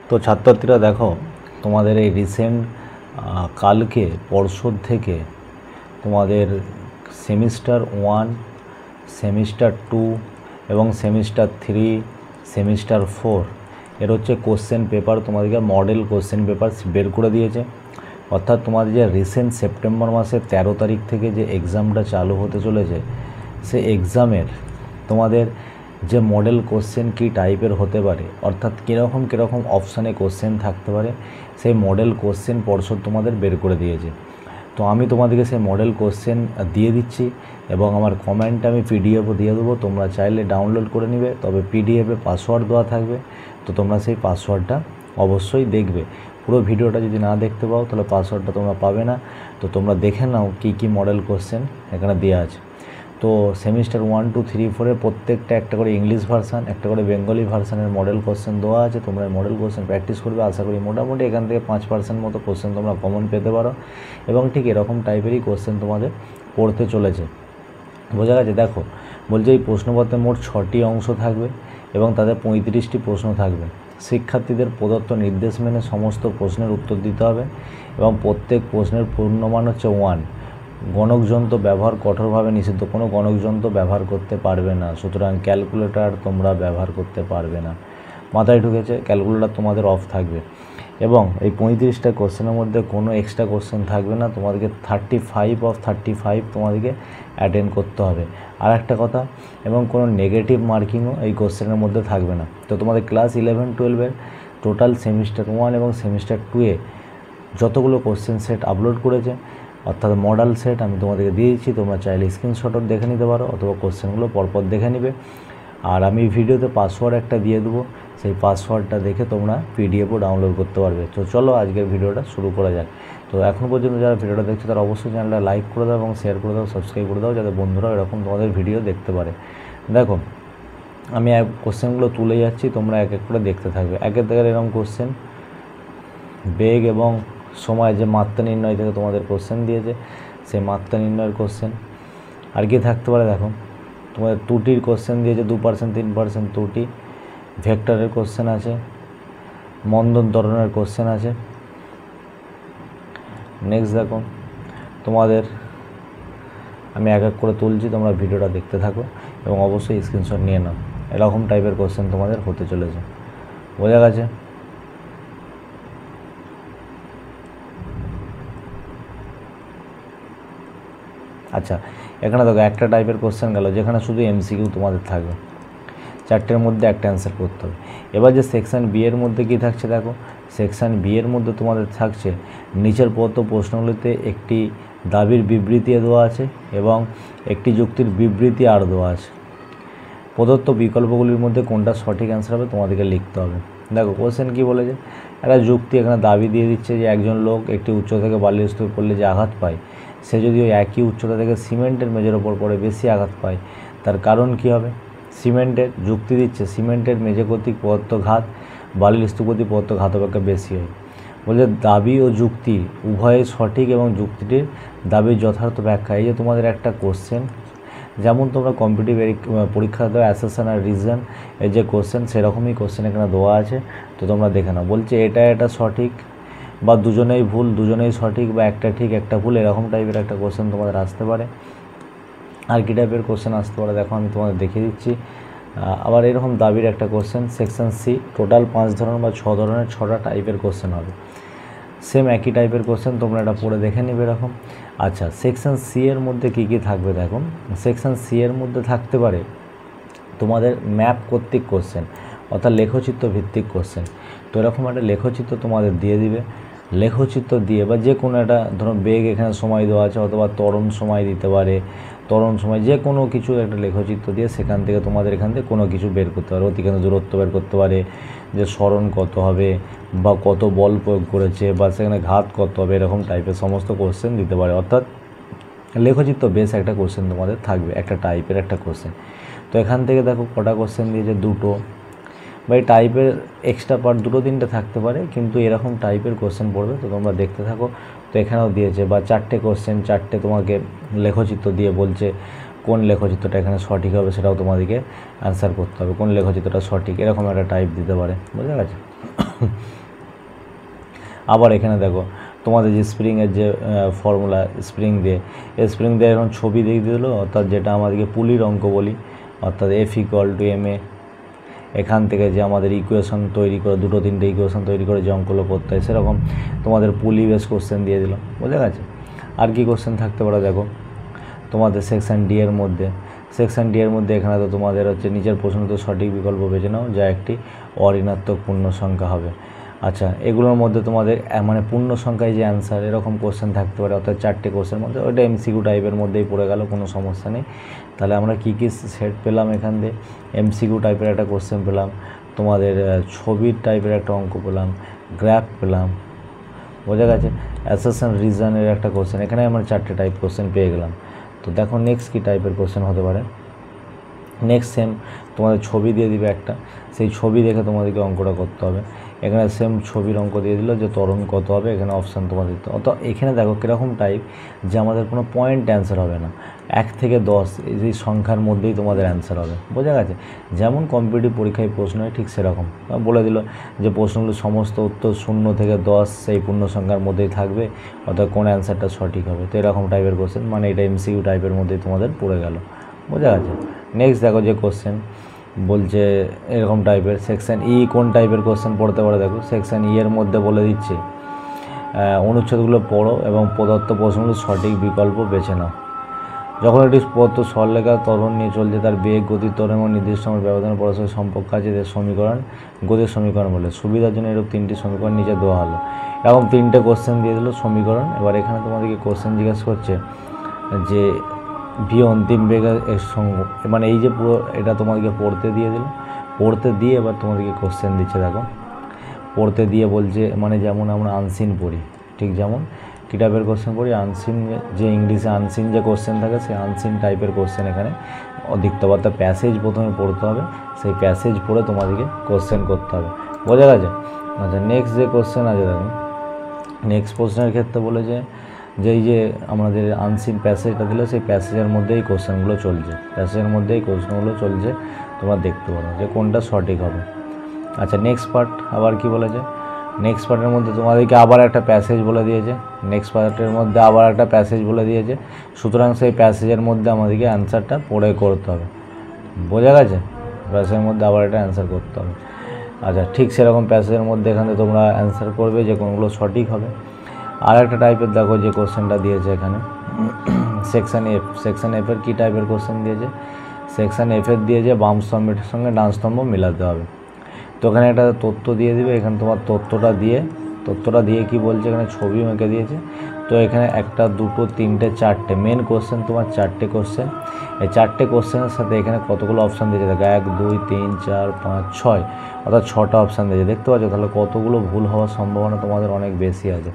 তো ছাত্রছাত্রীরা দেখো, তোমাদের এই রিসেন্ট কালকে পরশুর থেকে তোমাদের সেমিস্টার 1, সেমিস্টার 2 এবং সেমিস্টার 3, সেমিস্টার 4 এর হচ্ছে কোশ্চেন পেপার, তোমাদেরকে মডেল কোশ্চেন পেপার বের করে দিয়েছে। অর্থাৎ তোমাদের যে রিসেন্ট সেপ্টেম্বর মাসের 13 তারিখ থেকে যে এক্সামটা চালু হতে চলেছে, সে এক্সামের তোমাদের যে মডেল কোশ্চেন কী টাইপের হতে পারে, অর্থাৎ কীরকম অপশানে কোশ্চেন থাকতে পারে, সেই মডেল কোশ্চেন পর্ষদ তোমাদের বের করে দিয়েছে। তো আমি তোমাদেরকে সেই মডেল কোশ্চেন দিয়ে দিচ্ছি এবং আমার কমেন্টে আমি পিডিএফও দিয়ে দেবো। তোমরা চাইলে ডাউনলোড করে নিবে, তবে পিডিএফে পাসওয়ার্ড দেওয়া থাকবে, তো তোমরা সেই পাসওয়ার্ডটা অবশ্যই দেখবে। পুরো ভিডিওটা যদি না দেখতে পাও তাহলে পাসওয়ার্ডটা তোমরা পাবে না। তো তোমরা দেখে নাও কী মডেল কোশ্চেন এখানে দেওয়া আছে। তো সেমিস্টার 1, 2, 3, 4 প্রত্যেকটা একটা করে ইংলিশ ভার্সান, একটা করে বেঙ্গলি ভার্সানের মডেল কোশ্চেন দেওয়া আছে। তোমরা মডেল কোশ্চেন প্র্যাকটিস করবে, আশা করি মোটামুটি এখান থেকে 5% মতো কোশ্চেন তোমরা কমন পেতে পারো এবং ঠিক এরকম টাইপেরই কোশ্চেন তোমাদের পড়তে চলেছে। বোঝা গেছে? দেখো, বলছে এই প্রশ্নপত্রে মোট 6টি অংশ থাকবে এবং তাদের 35টি প্রশ্ন থাকবে। শিক্ষার্থীদের প্রদত্ত নির্দেশ মেনে সমস্ত প্রশ্নের উত্তর দিতে হবে এবং প্রত্যেক প্রশ্নের পূর্ণমান হচ্ছে 1। গণকযন্ত্র ব্যবহার কঠোরভাবে নিষিদ্ধ, কোনো গণকযন্ত্র ব্যবহার করতে পারবে না, সুতরাং ক্যালকুলেটর তোমরা ব্যবহার করতে পারবে না। মাথায় ঢুকেছে? ক্যালকুলেটর তোমাদের অফ থাকবে এবং এই 35টা কোশ্চেনের মধ্যে কোনো এক্সট্রা কোশ্চেন থাকবে না। তোমাদেরকে 35 অফ 35 তোমাদেরকে অ্যাটেন্ড করতে হবে। আর একটা কথা, এবং কোনো নেগেটিভ মার্কিংও এই কোশ্চেনের মধ্যে থাকবে না। তো তোমাদের ক্লাস 11, 12 টোটাল সেমিস্টার 1 এবং সেমিস্টার 2 যতগুলো কোশ্চেন সেট আপলোড করেছে, অর্থাৎ মডেল সেট আমি তোমাদেরকে দিয়ে দিচ্ছি। তোমরা চাইলে স্ক্রিনশটও দেখে নিতে পারো অথবা কোশ্চেনগুলো পরপর দেখে নিবে। আর আমি ভিডিওতে পাসওয়ার্ড একটা দিয়ে দেবো, সেই পাসওয়ার্ডটা দেখে তোমরা পিডিএফও ডাউনলোড করতে পারবে। তো চলো আজকের ভিডিওটা শুরু করা যাক। তো এখন পর্যন্ত যারা ভিডিওটা দেখছো তারা অবশ্যই চ্যানেলটা লাইক করে দাও এবং শেয়ার করে দাও, সাবস্ক্রাইব করে দাও, যাতে বন্ধুরাও এরকম তোমাদের ভিডিও দেখতে পারে। দেখো, আমি কোশ্চেনগুলো তুলে যাচ্ছি, তোমরা এক এক করে দেখতে থাকবে। একের থেকে এরকম কোশ্চেন, বেগ এবং সময় যে মাত্রা নির্ণয় থেকে তোমাদের কোশ্চেন দিয়েছে, সেই মাত্রা নির্ণয়ের কোশ্চেন। আর কি থাকতে পারে? দেখো, তোমাদের ত্রুটির কোশ্চেন দিয়েছে 2%, 3% ত্রুটি। ভেক্টরের কোশ্চেন আছে, মন্দন ত্বরণের কোশ্চেন আছে। নেক্সট দেখো, তোমাদের আমি এক এক করে তুলছি, তোমরা ভিডিওটা দেখতে থাকো এবং অবশ্যই স্ক্রিনশট নিয়ে নাও। এরকম টাইপের কোশ্চেন তোমাদের হতে চলেছে। বোঝা গেছে? আচ্ছা, এখানে দেখো একটা টাইপের কোশ্চেন গেল যেখানে শুধু এমসিকিউ তোমাদের থাকবে, 4টের মধ্যে একটা অ্যান্সার করতে হবে। এবার যে সেকশান বি এর মধ্যে কী থাকছে দেখো, সেকশান বি এর মধ্যে তোমাদের থাকছে নিচের প্রদত্ত প্রশ্নগুলিতে একটি দাবির বিবৃতি দেওয়া আছে এবং একটি যুক্তির বিবৃতি আর দেওয়া আছে। প্রদত্ত বিকল্পগুলির মধ্যে কোনটা সঠিক অ্যান্সার হবে তোমাদেরকে লিখতে হবে। দেখো কোশ্চেন কী বলেছে, একটা যুক্তি এখানে দাবি দিয়ে দিচ্ছে যে একজন লোক একটি উচ্চতা থেকে বালির স্তূপে পড়লে যে আঘাত পায়, সে যদি ওই একই উচ্চতা থেকে সিমেন্টের মেঝের ওপর পড়ে বেশি আঘাত পায়, তার কারণ কী হবে? সিমেন্টের যুক্তি দিচ্ছে সিমেন্টের মেঝে কর্তৃক প্রদত্ত ঘাত বালির স্তূপ কর্তৃক প্রদত্ত ঘাত অপেক্ষা বেশি হয়। বলছে দাবি ও যুক্তি উভয়ই সঠিক এবং যুক্তিটির দাবির যথার্থ ব্যাখ্যা। এই যে তোমাদের একটা কোশ্চেন, যেমন তোমরা কম্পিটিটিভ পরীক্ষা দাও অ্যাসেশন আর রিজন এর যে কোশ্চেন, সেরকমই কোশ্চেন এখানে দেওয়া আছে। তো তোমরা দেখে নাও। বলছে এটা সঠিক বা দুজনেই ভুল, দুজনেই সঠিক বা একটা ঠিক একটা ভুল, এরকম টাইপের একটা কোশ্চেন তোমাদের আসতে পারে। আর কী টাইপের কোশ্চেন আসতে পারে দেখো, আমি তোমাদের দেখিয়ে দিচ্ছি। আবার এরকম দাবির একটা কোশ্চেন, সেকশন সি টোটাল 5 ধরনের বা 6 ধরনের 6টা টাইপের কোশ্চেন হবে। সেম একই টাইপের কোশ্চেন, তোমরা এটা পড়ে দেখে নিবে এরকম। আচ্ছা, সেকশন সি এর মধ্যে কী কী থাকবে দেখো, সেকশন সি এর মধ্যে থাকতে পারে তোমাদের ম্যাপ কর্তৃক কোশ্চেন, অর্থাৎ লেখচিত্র ভিত্তিক কোশ্চেন। তো এরকম একটা লেখচিত্র তোমাদের দিয়ে দিবে। লেখচিত্র দিয়ে বা যে কোনো একটা ধরো বেগ এখানে সময় দেওয়া আছে, অথবা ত্বরণ সময় দিতে পারে, ত্বরণ সময় যে কোনো কিছু একটা লেখচিত্র দিয়ে সেখান থেকে তোমাদের এখান থেকে কোনো কিছু বের করতে পারে। অতিক্রান্ত দূরত্ব বের করতে পারে, যে স্মরণ কত হবে বা কত বল প্রয়োগ করেছে বা সেখানে ঘাত কত হবে, এরকম টাইপের সমস্ত কোশ্চেন দিতে পারে। অর্থাৎ লেখচিত্র বেশ একটা কোশ্চেন তোমাদের থাকবে, একটা টাইপের একটা কোশ্চেন। তো এখান থেকে দেখো কটা কোশ্চেন দিয়েছে, 2টো। বা এই টাইপের এক্সট্রা পার্ট 2-3টে থাকতে পারে, কিন্তু এরকম টাইপের কোশ্চেন পড়বে। তো তোমরা দেখতে থাকো। তো এখানেও দিয়েছে বা 4টে কোশ্চেন, 4টে তোমাকে লেখচিত্র দিয়ে বলছে কোন লেখচিত্রটা এখানে সঠিক হবে সেটাও তোমাদেরকে অ্যান্সার করতে হবে, কোন লেখচিত্রটা সঠিক, এরকম একটা টাইপ দিতে পারে। বুঝা গেছে? আবার এখানে দেখো তোমাদের যে স্প্রিংয়ের যে ফর্মুলা স্প্রিং দিয়ে এখন ছবি দিয়ে দিল, অর্থাৎ যেটা আমাদেরকে পুলির অঙ্ক বলি, অর্থাৎ F=ma। এখান থেকে যে আমাদের ইকুয়েশন তৈরি করে 2-3টে ইকুয়েশন তৈরি করে যে অঙ্কগুলো করতে হয়, সেরকম তোমাদের পুলি বেস কোশ্চেন দিয়ে দিল, বোঝা গেছে। আর কি কোশ্চেন থাকতে পারে দেখো তোমাদের সেকশন ডি এর মধ্যে এখানে তো তোমাদের হচ্ছে নিচের প্রশ্ন তো সঠিক বিকল্প বেছে নাও যা একটি অঋণাত্মক পূর্ণ সংখ্যা হবে। আচ্ছা, এগুলোর মধ্যে তোমাদের মানে পূর্ণ সংখ্যায় যে অ্যান্সার এরকম কোশ্চেন থাকতে পারে, অর্থাৎ 4টে কোশ্চেন মধ্যে ওইটা এমসিকিউ টাইপের মধ্যেই পড়ে গেল, কোনো সমস্যা নেই। তাহলে আমরা কী কী সেট পেলাম এখান দিয়ে? এমসিকিউ টাইপের একটা কোশ্চেন পেলাম, তোমাদের ছবির টাইপের একটা অঙ্ক পেলাম, গ্রাফ পেলাম, বোঝা গেছে। অ্যাসারশন রিজনের একটা কোশ্চেন, এখানে আমরা 4টে টাইপ কোশ্চেন পেয়ে গেলাম। তো দেখো নেক্সট কী টাইপের কোশ্চেন হতে পারে। নেক্সট সেম তোমাদের ছবি দিয়ে দিবে একটা, সেই ছবি দেখে তোমাদেরকে অঙ্কটা করতে হবে। এখানে সেম ছবির অঙ্ক দিয়ে দিল যে ত্বরণ কত হবে, এখানে অপশান তোমাদের দিতে। অর্থাৎ এখানে দেখো কীরকম টাইপ যে আমাদের কোনো পয়েন্ট অ্যান্সার হবে না, 1 থেকে 10 এই সংখ্যার মধ্যেই তোমাদের অ্যান্সার হবে, বোঝা গেছে। যেমন কম্পিটিটিভ পরীক্ষায় প্রশ্ন হয় ঠিক সেরকম বলে দিল যে প্রশ্নগুলো সমস্ত উত্তর 0 থেকে 10 সেই পূর্ণ সংখ্যার মধ্যেই থাকবে, অর্থাৎ কোন অ্যান্সারটা সঠিক হবে। তো এরকম টাইপের কোশ্চেন, মানে এটা এমসিকিউ টাইপের মধ্যেই তোমাদের পড়ে গেল, বোঝা গেছে। নেক্সট দেখো যে কোশ্চেন বলছে এরকম টাইপের সেকশন ই কোন টাইপের কোশ্চেন পড়তে পারে। দেখো সেকশন ই এর মধ্যে বলে দিচ্ছে অনুচ্ছেদগুলো পড়ো এবং প্রদত্ত প্রশ্নগুলোর সঠিক বিকল্প বেছে নাও। যখন একটি পদার্থ সরলরেখার ত্বরণ নিয়ে চলছে, তার বেগ, গতির ত্বরণ এবং নির্দিষ্ট সময়ের ব্যবধানের পরস্পর সম্পর্ক আছে, এদের সমীকরণ গতির সমীকরণ বলে। সুবিধার জন্য এরূপ 3টি সমীকরণ নিচে দেওয়া হলো। এরকম 3টে কোশ্চেন দিয়ে দিল সমীকরণ। এবার এখানে তোমাদেরকে কোশ্চেন জিজ্ঞাসা করছে যে ভি অন্তিম বেগের সঙ্গে, মানে এই যে পুরো এটা তোমাদেরকে পড়তে দিয়ে দিল, পড়তে দিয়ে এবার তোমাদেরকে কোশ্চেন দিচ্ছে। দেখো পড়তে দিয়ে বলছে, মানে যেমন আমরা আনসিন পড়ি, ঠিক যেমন কী টাইপের কোশ্চেন পড়ি, আনসিন যে ইংলিশে আনসিন যে কোশ্চেন থাকে সেই আনসিন টাইপের কোশ্চেন এখানে দেখতে হবে। অর্থাৎ প্যাসেজ প্রথমে পড়তে হবে, সেই প্যাসেজ পড়ে তোমাদেরকে কোশ্চেন করতে হবে, বোঝা গেছে। আচ্ছা, নেক্সট যে কোশ্চেন আছে দেখো, নেক্সট প্রশ্নের ক্ষেত্রে বলে যে এই যে আমাদের আনসিন প্যাসেজটা দিল, সেই প্যাসেজের মধ্যেই কোশ্চেনগুলো চলছে, তোমরা দেখতে পারো যে কোনটা সঠিক হবে। আচ্ছা, নেক্সট পার্ট আবার কি বলেছে, নেক্সট পার্টের মধ্যে তোমাদেরকে আবার একটা প্যাসেজ বলে দিয়েছে, সুতরাং সেই প্যাসেজের মধ্যে আমাদেরকে অ্যান্সারটা পড়ে করতে হবে, বোঝা গেছে। প্যাসেজের মধ্যে আবার একটা অ্যান্সার করতে হবে। আচ্ছা, ঠিক সেরকম প্যাসেজের মধ্যে এখানে তোমরা অ্যান্সার করবে যে কোনগুলো সঠিক হবে। আর একটা টাইপের দেখো যে কোশ্চেনটা দিয়েছে এখানে সেকশন এফের কী টাইপের কোশ্চেন দিয়েছে, সেকশন এফের দিয়েছে বাম স্তম্ভের সঙ্গে ডান স্তম্ভ মিলাতে হবে। তো এখানে একটা তথ্য দিয়ে দিবে, এখানে তোমার তথ্যটা দিয়ে কি বলছে, এখানে ছবি এঁকে দিয়েছে। তো এখানে 1, 2, 3, 4টে মেন কোশ্চেন, তোমার 4টে কোশ্চেন। এই 4টে কোশ্চেনের সাথে এখানে কতগুলো অপশান দিয়েছে দেখো, 1, 2, 3, 4, 5, 6, অর্থাৎ 6টা অপশান দিয়েছে, দেখতে পাচ্ছ। তাহলে কতগুলো ভুল হওয়ার সম্ভাবনা তোমাদের অনেক বেশি আছে,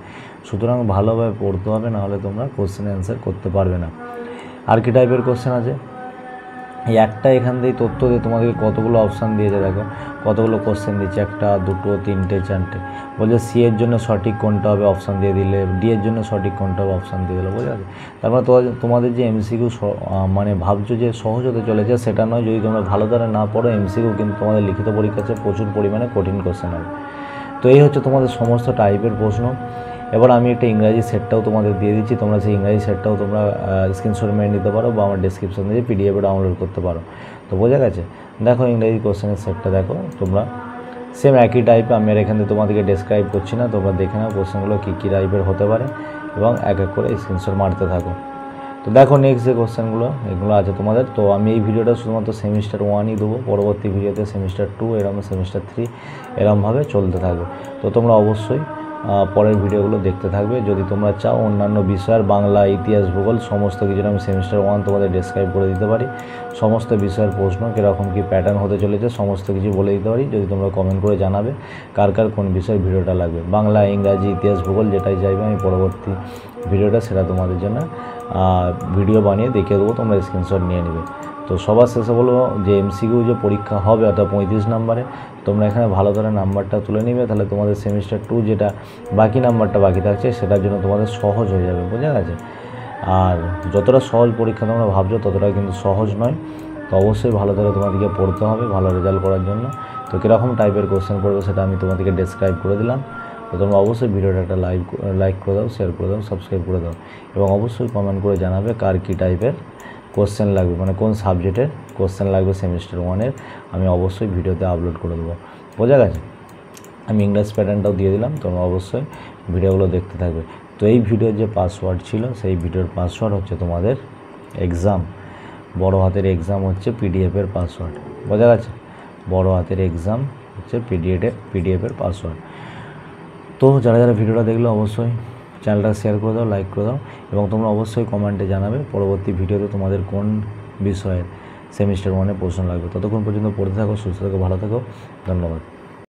সুতরাং ভালোভাবে পড়তে হবে, নাহলে তোমরা কোশ্চেন অ্যান্সার করতে পারবে না। আর কি টাইপের কোশ্চেন আছে, এই একটা এখান থেকে তথ্য দিয়ে তোমাদেরকে কতগুলো অপশান দিয়েছে দেখো, কতগুলো কোশ্চেন দিচ্ছে, 1, 2, 3, 4টে। বলছে সি এর জন্য সঠিক কোনটা হবে, অপশান দিয়ে দিলে, ডি এর জন্য সঠিক কোনটা হবে, অপশান দিয়ে দিলে, বোঝা যাচ্ছে। তারপরে তোমাদের যে এমসিকিউ মানে ভাবছো যে সহজ হতে চলেছে, সেটা নয়। যদি তোমরা ভালো দ্বারা না পড়ো, এমসিকিউ কিন্তু তোমাদের লিখিত পরীক্ষাতে প্রচুর পরিমাণে কঠিন কোশ্চেন হবে। তো এই হচ্ছে তোমাদের সমস্ত টাইপের প্রশ্ন। এবার আমি একটা ইংরাজি সেটটাও তোমাদের দিয়ে দিচ্ছি, তোমরা সেই ইংরাজি সেটটাও তোমরা স্ক্রিনশট মেরে নিতে পারো বা আমার ডেসক্রিপশন দিয়ে পিডিএফে ডাউনলোড করতে পারো। তো বোঝা গেছে। দেখো ইংরাজি কোশ্চেনের সেটটা দেখো তোমরা, সেম একই টাইপ। আমি আর এখানে তোমাদেরকে ডেসক্রাইব করছি না, তোমরা দেখে নাও কোশ্চেনগুলো কী টাইপের হতে পারে এবং এক এক করে স্ক্রিনশট মারতে থাকো। তো দেখো নেক্সট যে কোশ্চেনগুলো এগুলো আছে তোমাদের। তো আমি এই ভিডিওটা শুধুমাত্র সেমিস্টার 1ই দেবো, পরবর্তী ভিডিওতে সেমিস্টার 2 এরকম সেমিস্টার 3 এরকমভাবে চলতে থাকবে। তো তোমরা অবশ্যই পরের ভিডিওগুলো দেখতে থাকবে। যদি তোমরা চাও অন্যান্য বিষয়ের বাংলা, ইতিহাস, ভূগোল সমস্ত কিছুর আমি সেমিস্টার 1 তোমাদের ডেসক্রাইব করে দিতে পারি। সমস্ত বিষয়ের প্রশ্ন কীরকম কী প্যাটার্ন হতে চলেছে সমস্ত কিছু বলে দিতে পারি। যদি তোমরা কমেন্ট করে জানাবে কার কোন বিষয়ের ভিডিওটা লাগবে, বাংলা, ইংরাজি, ইতিহাস, ভূগোল যেটাই চাইবে আমি পরবর্তী ভিডিওটা সেটা তোমাদের জন্য ভিডিও বানিয়ে দেখিয়ে দেবো, তোমরা স্ক্রিনশট নিয়ে নেবে। তো সবার শেষে বলবো যে এমসিকিউ যে পরীক্ষা হবে অর্থাৎ 35 নম্বরে, তোমরা এখানে ভালো করে নাম্বারটা তুলে নিবে, তাহলে তোমাদের সেমিস্টার 2 যেটা বাকি নাম্বারটা বাকি থাকছে সেটার জন্য তোমাদের সহজ হয়ে যাবে, বোঝা গেছে। আর যতটা সহজ পরীক্ষা তোমরা ভাবছো ততটা কিন্তু সহজ নয়। তো অবশ্যই ভালো করে তোমাদেরকে পড়তে হবে ভালো রেজাল্ট করার জন্য। তো কীরকম টাইপের কোশ্চেন পড়বে সেটা আমি তোমাদেরকে ডেসক্রাইব করে দিলাম। তো তোমরা অবশ্যই ভিডিওটা একটা লাইক করে দাও, শেয়ার করে দাও, সাবস্ক্রাইব করে দাও এবং অবশ্যই কমেন্ট করে জানাবে কার কী টাইপের কোশ্চেন লাগবে, মানে কোন সাবজেক্টের কোশ্চেন লাগবে সেমিস্টার 1-এর। আমি অবশ্যই ভিডিওতে আপলোড করে দেবো। বোঝা গেছে? আমি ইংলিশ প্যাটার্নটাও দিয়ে দিলাম, তোমরা অবশ্যই ভিডিওগুলো দেখতে থাকবে। তো এই ভিডিওর যে পাসওয়ার্ড ছিল সেই ভিডিওর পাসওয়ার্ড হচ্ছে তোমাদের এক্সাম, বড় হাতের এক্সাম হচ্ছে পিডিএফের পাসওয়ার্ড। বোঝা গেছে? বড় হাতের এক্সাম হচ্ছে পিডিএফের পাসওয়ার্ড। তো যারা যারা ভিডিওটা দেখলো অবশ্যই চ্যানেলটা শেয়ার করে দাও, লাইক করে দাও এবং তোমরা অবশ্যই কমেন্টে জানাবে পরবর্তী ভিডিওতে তোমাদের কোন বিষয়ের সেমিস্টার 1-এ প্রশ্ন লাগবে। ততক্ষণ পর্যন্ত পড়তে থাকো, সুস্থ থাকো, ভালো থাকো। ধন্যবাদ।